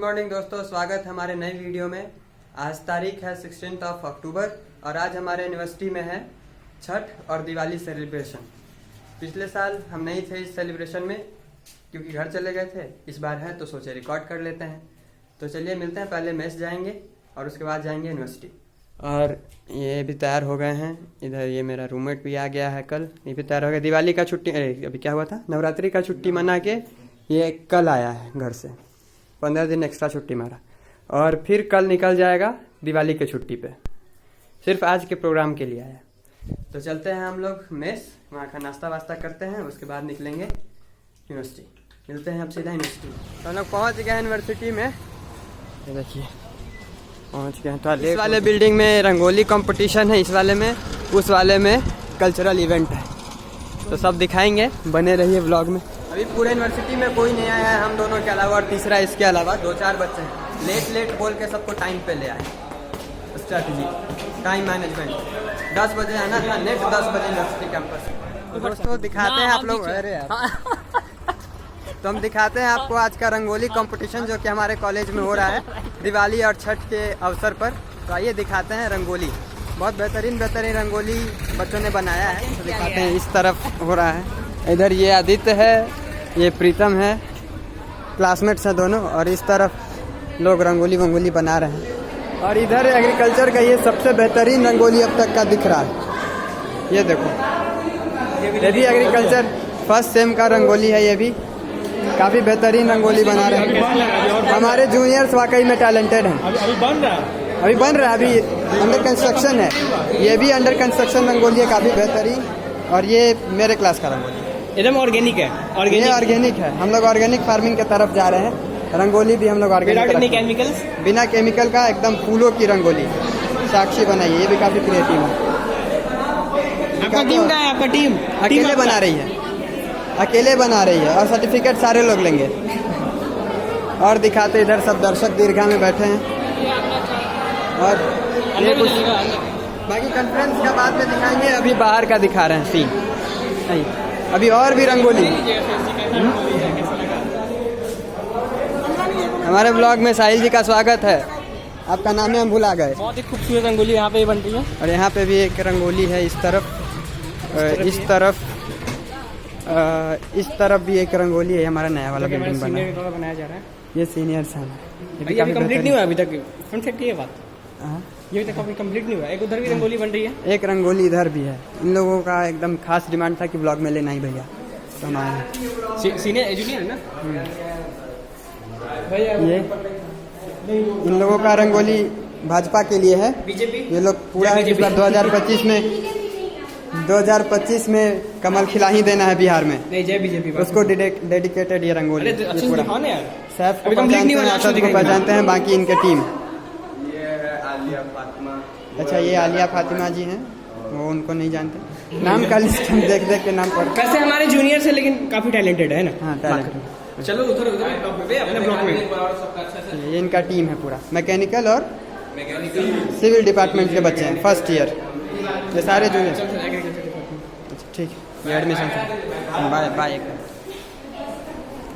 Morning दोस्तों, स्वागत है हमारे नए वीडियो में। आज तारीख है 16 अक्टूबर और आज हमारे यूनिवर्सिटी में है छठ और दिवाली सेलिब्रेशन। पिछले साल हम नहीं थे इस सेलिब्रेशन में क्योंकि घर चले गए थे। इस बार है तो सोचे रिकॉर्ड कर लेते हैं। तो चलिए मिलते हैं, पहले मेस जाएंगे और उसके बाद जाएंगे यूनिवर्सिटी। और ये भी तैयार हो गए हैं। इधर ये मेरा रूममेट भी आ गया है, कल ये भी तैयार हो गया। दिवाली का छुट्टी अभी क्या हुआ था, नवरात्रि का छुट्टी मना के ये कल आया है घर से। 15 दिन एक्स्ट्रा छुट्टी मारा और फिर कल निकल जाएगा दिवाली के छुट्टी पे। सिर्फ आज के प्रोग्राम के लिए आया। तो चलते हैं हम लोग मेस, वहाँ का नाश्ता वास्ता करते हैं, उसके बाद निकलेंगे यूनिवर्सिटी। मिलते हैं अब सीधा यूनिवर्सिटी। तो हम लोग पहुँच गए यूनिवर्सिटी में, ये देखिए पहुँच गए। तो इस वाले बिल्डिंग में रंगोली कंपटीशन है, इस वाले में, उस वाले में कल्चरल इवेंट है। तो सब दिखाएंगे, बने रहिए व्लॉग में। अभी पूरे यूनिवर्सिटी में कोई नहीं आया है हम दोनों के अलावा, और तीसरा इसके अलावा 2-4 बच्चे हैं। लेट बोल के सबको टाइम पे ले आए। Strategy, time management. 10 बजे आना था, नेक्स्ट 10 बजे यूनिवर्सिटी कैंपस। तो दोस्तों दिखाते हैं आप लोग, अरे यार तो हम दिखाते हैं आपको आज का रंगोली कंपटीशन जो कि हमारे कॉलेज में हो रहा है दिवाली और छठ के अवसर पर। तो आइए दिखाते हैं रंगोली। बहुत बेहतरीन रंगोली बच्चों ने बनाया है। तो दिखाते हैं, इस तरफ हो रहा है। इधर ये आदित्य है, ये प्रीतम है, क्लासमेट्स हैं दोनों। और इस तरफ लोग रंगोली बना रहे हैं। और इधर एग्रीकल्चर का ये सबसे बेहतरीन रंगोली अब तक का दिख रहा है। ये देखो, ये भी एग्रीकल्चर फर्स्ट सेम का रंगोली है। ये भी काफ़ी बेहतरीन रंगोली बना रहे हैं। हमारे जूनियर्स वाकई में टैलेंटेड हैं। अभी बन रहा है, अभी अंडर कंस्ट्रक्शन है। ये भी अंडर कंस्ट्रक्शन रंगोली है, काफ़ी बेहतरीन। और ये मेरे क्लास का रंगोली एकदम ऑर्गेनिक है। ये ऑर्गेनिक है। हम लोग ऑर्गेनिक फार्मिंग की तरफ जा रहे हैं। रंगोली भी हम लोग ऑर्गेनिक, केमिकल्स, बिना केमिकल का एकदम फूलों की रंगोली साक्षी बनाई है। ये भी काफ़ी क्रिएटिव है। आपका टीम का है? आपका टीम अकेले बना रही है, अकेले बना रही है और सर्टिफिकेट सारे लोग लेंगे। और दिखाते, इधर सब दर्शक दीर्घा में बैठे हैं। और ये कुछ बाकी कॉन्फ्रेंस का बाद में दिखाएंगे, अभी बाहर का दिखा रहे हैं सीन। नहीं, अभी और भी रंगोली। हमारे ब्लॉग में साहिल जी का स्वागत है। आपका नाम है, हम भुला गए। बहुत ही खूबसूरत रंगोली यहाँ पे बन रही है। और यहाँ पे भी एक रंगोली है। इस तरफ भी एक रंगोली है। हमारा नया वाला बिल्डिंग बनाया जा रहा है। ये सीनियर्स हैं। अभी कंप्लीट नहीं हुआ अभी तक। फ्रंट साइड की ये बात, ये अभी तक अभी कंप्लीट नहीं हुआ। एक उधर भी रंगोली बन रही है, एक रंगोली इधर भी है। इन लोगों का एकदम खास डिमांड था कि ब्लॉग में लेना ही भैया, तो हम आए। सीनियर जूनियर है ना भैया। ये इन लोगों का रंगोली भाजपा के लिए है। बीजेपी ये लोग पूरा है। इस बार 2025 में कमल खिला ही देना है बिहार में। जय बीजेपी, उसको डेडिकेटेड ये रंगोली। सैफ को पहचानते हैं, बाकी इनके टीम। अच्छा, ये आलिया फातिमा जी हैं, वो उनको नहीं जानते। नाम का लिस्ट हम देख के नाम पढ़ते। वैसे हमारे जूनियर्स है लेकिन काफी टैलेंटेड है ना। हाँ, टैलेंटेड। चलो उधर अपने ब्लॉक में। ये इनका टीम है पूरा, मैकेनिकल और सिविल डिपार्टमेंट के बच्चे हैं, फर्स्ट ईयर। ये सारे जूनियर। अच्छा ठीक है, ये एडमिशन बाय।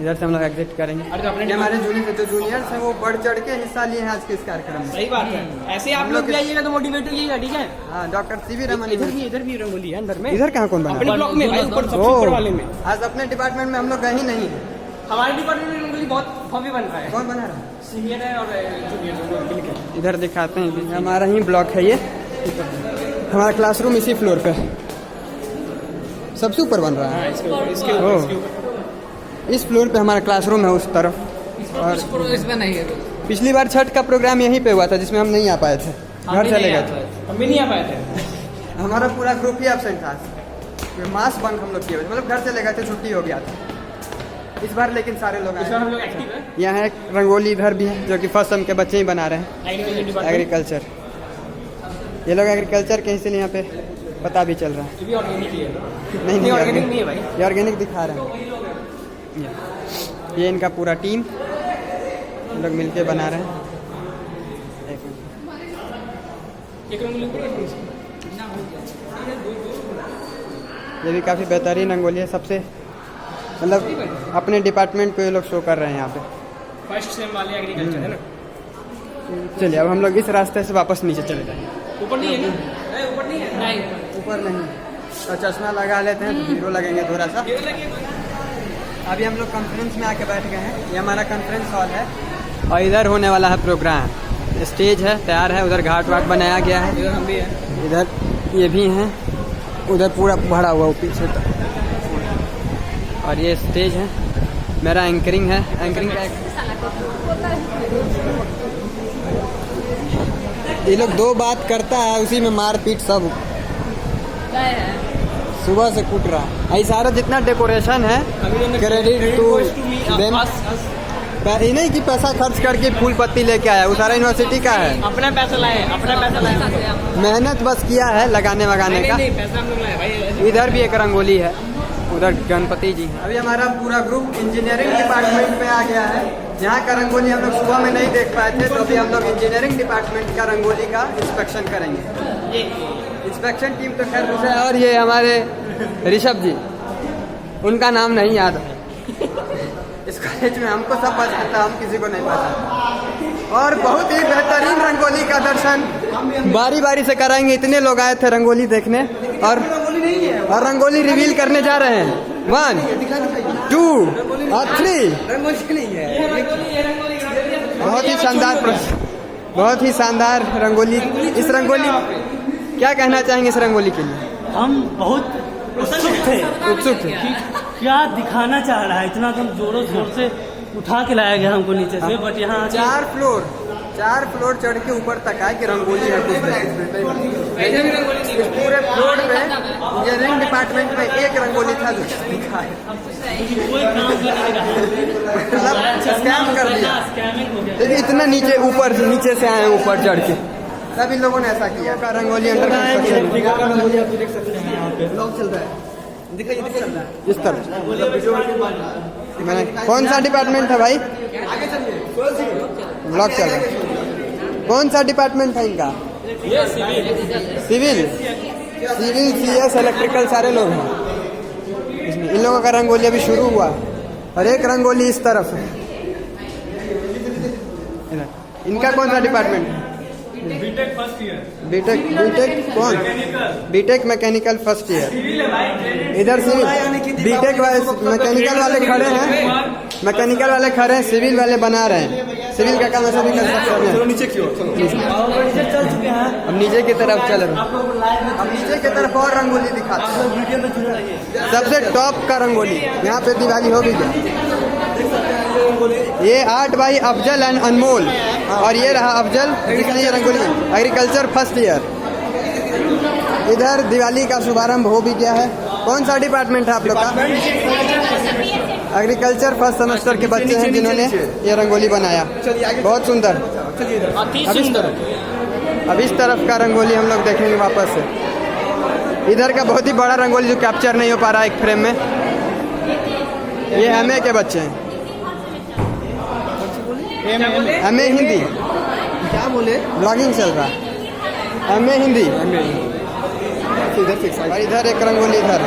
इधर से हम लोग एग्जिट करेंगे। ये हमारे जूनियर्स हैं, वो बढ़ चढ़ के हिस्सा लिए हैं आज के इस कार्यक्रम में। सही बात है। ऐसे आप लोग भी आइएगा तो मोटिवेट होइएगा, ठीक है। हाँ, डॉक्टर सीवी रमन। इधर भी रंगोली है अंदर में। इधर कहाँ कौन बना? अपने ब्लॉक में, ऊपर वाले में। आज अपने डिपार्टमेंट में हम लोग गए ही नहीं। हमारे डिपार्टमेंट में रंगोली बहुत भव्य बन रहा है। कौन बना रहा है? सीनियर है और जूनियर। इधर दिखाते हैं, हमारा ही ब्लॉक है ये। हमारा क्लासरूम इसी फ्लोर पे सबसे ऊपर बन रहा है। इस फ्लोर पे हमारा क्लासरूम है, उस तरफ। और इसमें नहीं है। पिछली बार छठ का प्रोग्राम यहीं पे हुआ था, जिसमें हम नहीं आ पाए थे, घर चले गए थे। हम भी नहीं आ पाए थे। हमारा पूरा ग्रुप ही एब्सेंट था। मास बंक हम लोग किए, मतलब घर चले गए थे, छुट्टी हो गया था इस बार। लेकिन सारे लोग आए। यहाँ एक रंगोली इधर भी है, जो कि फर्स्ट सेम के बच्चे ही बना रहे हैं, एग्रीकल्चर। ये लोग एग्रीकल्चर के, इसलिए यहाँ पे पता भी चल रहा है। नहीं ऑर्गेनिक नहीं है भाई, ये ऑर्गेनिक दिखा रहे हैं। ये इनका पूरा टीम, लोग मिलके बना रहे हैं। ये भी काफ़ी बेहतरीन रंगोली है। सबसे मतलब अपने डिपार्टमेंट को ये लोग शो कर रहे हैं यहाँ पे। फर्स्ट सेम वाले एग्रीकल्चर है ना। चलिए अब हम लोग इस रास्ते से वापस नीचे चले जाएंगे। ऊपर नहीं है ना? ऊपर नहीं है। नहीं ऊपर नहीं, और चश्मा लगा लेते हैं तो हीरो लगेंगे थोड़ा सा। अभी हम लोग कॉन्फ्रेंस में आके बैठ गए हैं। ये हमारा कॉन्फ्रेंस हॉल है और इधर होने वाला है प्रोग्राम। स्टेज है, तैयार है, उधर घाट वाट बनाया गया है, इधर हम भी हैं। इधर ये भी हैं, उधर पूरा भरा हुआ पीछे तक। और ये स्टेज है, मेरा एंकरिंग है। एंकरिंग का ये लोग दो बात करता है, उसी में मारपीट सब सुबह से कूट रहा है। ये सारा जितना डेकोरेशन है क्रेडिट टू देम। ये नहीं कि पैसा खर्च करके फूल पत्ती लेके आया, वो सारा यूनिवर्सिटी का है। अपना पैसा लाए, अपना पैसा लाए। मेहनत बस किया है लगाने वगाने का। नहीं, पैसा हम लोग लाए भाई। इधर भी एक रंगोली है, उधर गणपति जी हैं। अभी हमारा पूरा ग्रुप इंजीनियरिंग डिपार्टमेंट में आ गया है। यहाँ का रंगोली हम लोग सुबह में नहीं देख पाए थे, तो अभी हम लोग इंजीनियरिंग डिपार्टमेंट का रंगोली का इंस्पेक्शन करेंगे। इंस्पेक्शन टीम तो खैर दूसरा है। और ये हमारे ऋषभ जी, उनका नाम नहीं याद है। इस कॉलेज में हमको सब पता था, हम किसी को नहीं पता। और बहुत ही बेहतरीन रंगोली का दर्शन बारी बारी से कराएंगे। इतने लोग आए थे रंगोली देखने, और रंगोली रिवील करने जा रहे हैं। 1 2 और 3। बहुत ही शानदार बहुत ही शानदार रंगोली। इस रंगोली क्या कहना चाहेंगे इस रंगोली के लिए? हम बहुत उत्सुक थे कि क्या दिखाना चाह रहा है। इतना तो जोरों शोर से उठा के लाया गया हमको नीचे से, बट यहाँ 4 फ्लोर चढ़ के ऊपर तक आए कि रंगोली है कुछ इस पूरे फ्लोर पे इंजीनियरिंग डिपार्टमेंट में एक रंगोली था जो दिखा है। कोई काम करने का स्कैम कर दिया। स्कैमिंग हो गया। लेकिन इतना नीचे नीचे से आए ऊपर चढ़ के, सब इन लोगों ने ऐसा किया। का रंगोली अंडर कंस्ट्रक्शन रंगोली आप देख सकते हैं यहाँ पे ब्लॉग चल रहा है। दिखाइए इस तरह। मैंने कौन सा डिपार्टमेंट है भाई? ब्लॉग चल रहा है। कौन सा डिपार्टमेंट है इनका? सिविल CS इलेक्ट्रिकल सारे लोग हैं इसमें। इन लोगों का रंगोली अभी शुरू हुआ और एक रंगोली इस तरफ है। इनका कौन सा डिपार्टमेंट है? BTech first year. बीटेक कौन? BTech mechanical first year. इधर सिविल बीटेक मैकेनिकल वाले खड़े हैं, मैकेनिकल वाले खड़े हैं, सिविल वाले बना रहे हैं। सिविल का काम ऐसा भी कर सकते हैं। नीचे की ओर चल चुके हैं। अब नीचे की तरफ चल रहे हैं। अब नीचे की तरफ और रंगोली दिखाते हैं। वीडियो में जुड़े रहिए। सबसे टॉप का रंगोली यहाँ पे दिवाली हो भी गया। ये आर्ट बाई अफजल एंड अनमोल, और ये रहा अफजल जिसने ये रंगोली एग्रीकल्चर फर्स्ट ईयर। इधर दिवाली का शुभारंभ हो भी गया है। कौन सा डिपार्टमेंट है आप लोग का? एग्रीकल्चर फर्स्ट सेमेस्टर के बच्चे हैं जिन्होंने ये रंगोली बनाया। बहुत सुंदर। अब इस तरफ का रंगोली हम लोग देखेंगे वापस से। इधर का बहुत ही बड़ा रंगोली जो कैप्चर नहीं हो पा रहा है एक फ्रेम में। ये MA के बच्चे हैं। MA हिंदी। क्या बोले? ब्लॉगिंग चल रहा है। MA हिंदी। और इधर एक रंगोली, इधर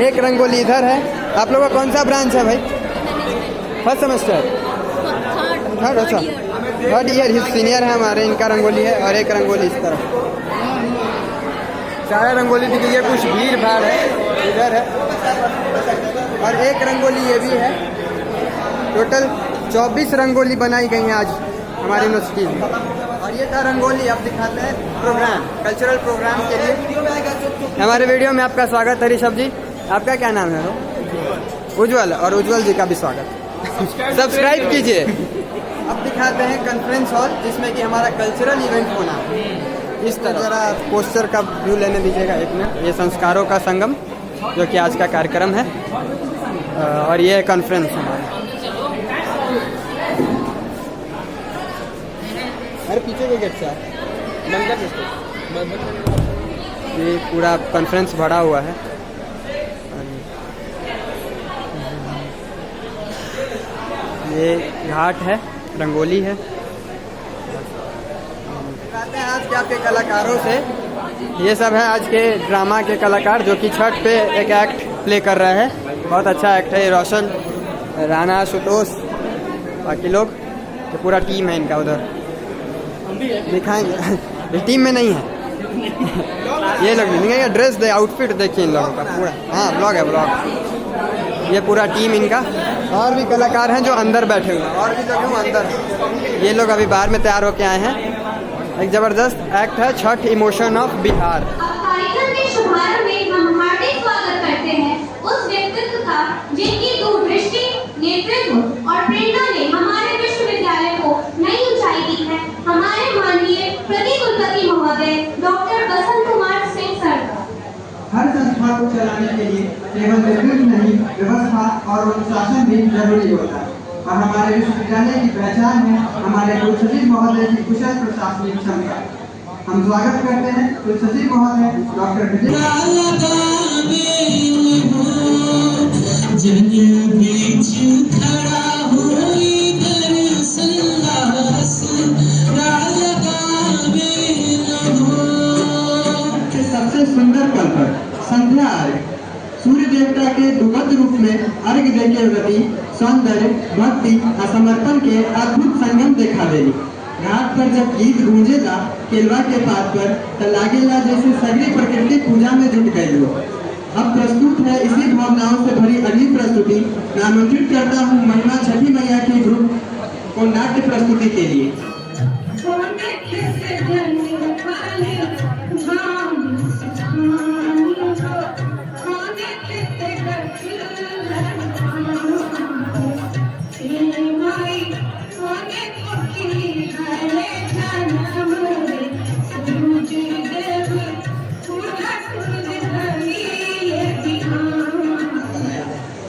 एक रंगोली इधर है। आप लोगों का कौन सा ब्रांच है भाई? First semester, third. अच्छा, थर्ड ईयर। सीनियर है हमारे। इनका रंगोली है और एक रंगोली इस तरफ। सारा रंगोली दिख रही है, कुछ भीड़ भाड़ है इधर है। और एक रंगोली ये भी है। टोटल 24 रंगोली बनाई गई हैं आज हमारी यूनिवर्सिटी में। और ये था रंगोली। अब दिखाते हैं प्रोग्राम, कल्चरल प्रोग्राम के लिए। हमारे वीडियो में आपका स्वागत है ऋषभ जी। आपका क्या नाम है? उज्जवल। और उज्जवल जी का भी स्वागत। सब्सक्राइब कीजिए। अब दिखाते हैं कॉन्फ्रेंस हॉल जिसमें कि हमारा कल्चरल इवेंट होना है। इस तरह जरा पोस्टर का व्यू लेने दीजिएगा एक मिनट। ये संस्कारों का संगम जो कि आज का कार्यक्रम है, और ये कॉन्फ्रेंस हमारा। अरे पीछे के गेट से ये पूरा कॉन्फ्रेंस भरा हुआ है। ये घाट है, रंगोली है। आज के आपके कलाकारों से, ये सब है आज के ड्रामा के कलाकार जो कि छठ पे एक एक्ट प्ले कर रहे हैं। बहुत अच्छा एक्ट है ये रोशन, राणा, आशुतोष, बाकी लोग, तो पूरा टीम है इनका उधर दिखाएंगे। ये टीम में नहीं है, ये लोग नहीं दिखाएंगे। ड्रेस दे, आउटफिट देखिए इन लोगों का पूरा। हाँ ब्लॉग है ब्लॉग। ये पूरा टीम इनका, और भी कलाकार हैं जो अंदर बैठे हुए हैं, और भी लोग हैं अंदर। ये लोग अभी बाहर में तैयार होके आए हैं। एक जबरदस्त एक्ट है छठ इमोशन ऑफ बिहार। कार्यक्रम के शुभारंभ में हम हार्दिक स्वागत करते हैं उस व्यक्तित्व का जिनकी दूरदृष्टि, नेतृत्व और प्रेरणा ने हमारे विश्वविद्यालय को नई ऊंचाई दी है। हमारे माननीय प्रतिकुलपति महोदय डॉक्टर बसंत कुमार सिंह सर। हर संस्था को चलाने के लिए केवल नेतृत्व नहीं, व्यवस्था और अनुशासन भी जरूरी होता है। और हमारे विश्वविद्यालय की पहचान है हमारे कुलसचिव महोदय की कुशल प्रशासनिक क्षमता। हम स्वागत करते हैं कुलसचिव महोदय डॉक्टर सबसे सुंदर पल पर संध्या अर्घ, सूर्य देवता के दुर्गत रूप में अर्घ देके व्रती सौंदर्य, भक्ति और समर्पण के अद्भुत संगम देखा देली। घाट पर जब गीत गूंजेला केलवा के पात पर, तो लागेला जैसे सगरी प्रकृति पूजा में जुट गई हो। अब प्रस्तुत है इसी भावनाओं से भरी अगली प्रस्तुति। मैं आमंत्रित करता हूँ महिमा छठी मैया के ग्रुप को नाट्य प्रस्तुति के लिए।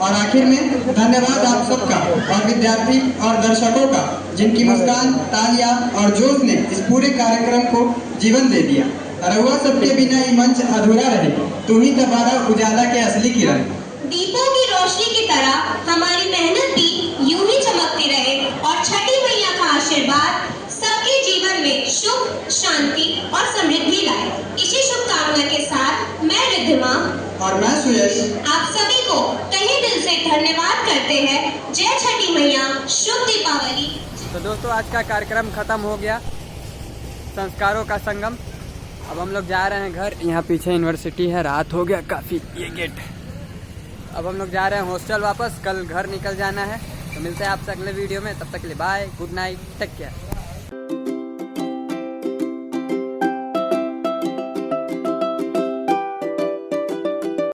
और आखिर में धन्यवाद आप सबका और विद्यार्थी और दर्शकों का, जिनकी मुस्कान, तालियां और जोश ने इस पूरे कार्यक्रम को जीवन दे दिया। रहुआ सबके बिना ये मंच अधूरा रहे। तुम ही दोबारा उजाला के असली किरण। दीपों की रोशनी की तरह हमारी मेहनत भी यूं ही चमकती रहे और छठी मैया का आशीर्वाद सबके जीवन में सुख, शांति और समृद्धि लाए। इसी शुभकामना के साथ मैं रिद्धिमा और मैं सुयश आप सभी को तहे दिल से धन्यवाद करते हैं। जय छठी मैया, शुभ दीपावली। तो दोस्तों आज का कार्यक्रम खत्म हो गया, संस्कारों का संगम। अब हम लोग जा रहे हैं घर। यहाँ पीछे यूनिवर्सिटी है, रात हो गया काफ़ी, ये गेट। अब हम लोग जा रहे हैं हॉस्टल वापस, कल घर निकल जाना है। तो मिलते हैं आपसे अगले वीडियो में, तब तक के लिए bye, good night, take care.